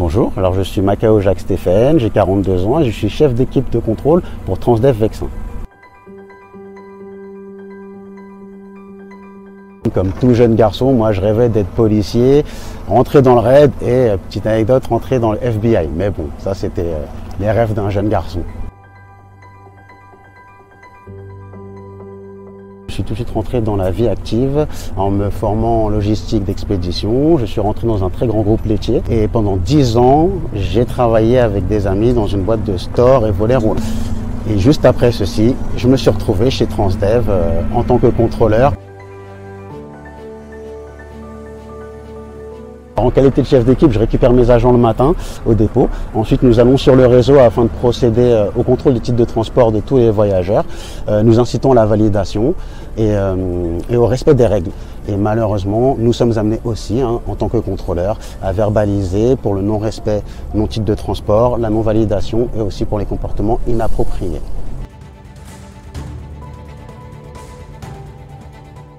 Bonjour, alors je suis Macao Jacques Stéphane, j'ai 42 ans et je suis chef d'équipe de contrôle pour Transdev Vexin. Comme tout jeune garçon, moi je rêvais d'être policier, rentrer dans le raid et, petite anecdote, rentrer dans le FBI. Mais bon, ça c'était les rêves d'un jeune garçon. Je suis tout de suite rentré dans la vie active en me formant en logistique d'expédition. Je suis rentré dans un très grand groupe laitier et pendant 10 ans, j'ai travaillé avec des amis dans une boîte de store et volet roulant. Et juste après ceci, je me suis retrouvé chez Transdev en tant que contrôleur. En qualité de chef d'équipe, je récupère mes agents le matin au dépôt. Ensuite, nous allons sur le réseau afin de procéder au contrôle des titres de transport de tous les voyageurs. Nous incitons à la validation et au respect des règles. Et malheureusement, nous sommes amenés aussi, en tant que contrôleurs, à verbaliser pour le non-respect de nos titres de transport, la non-validation et aussi pour les comportements inappropriés.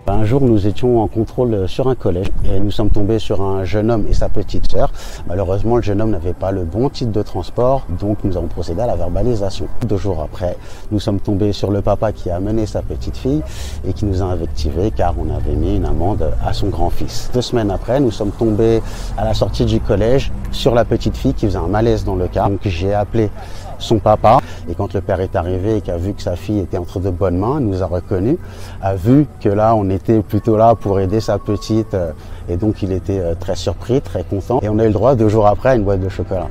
Un jour, nous étions en contrôle sur un collège et nous sommes tombés sur un jeune homme et sa petite sœur. Malheureusement, le jeune homme n'avait pas le bon titre de transport, donc nous avons procédé à la verbalisation. 2 jours après, nous sommes tombés sur le papa qui a amené sa petite fille et qui nous a invectivés car on avait mis une amende à son grand-fils. 2 semaines après, nous sommes tombés à la sortie du collège sur la petite fille qui faisait un malaise dans le car. Donc j'ai appelé son papa et quand le père est arrivé et qu'a vu que sa fille était entre de bonnes mains, nous a reconnus, a vu que là on était plutôt là pour aider sa petite et donc il était très surpris, très content et on a eu le droit 2 jours après à une boîte de chocolat.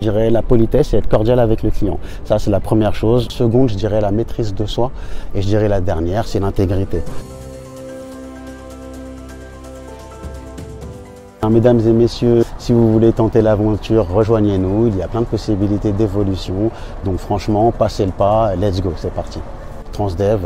Je dirais la politesse et être cordial avec le client. Ça c'est la première chose. Seconde, je dirais la maîtrise de soi et je dirais la dernière, c'est l'intégrité. Mesdames et messieurs, si vous voulez tenter l'aventure, rejoignez-nous. Il y a plein de possibilités d'évolution. Donc franchement, passez le pas, let's go, c'est parti. Transdev,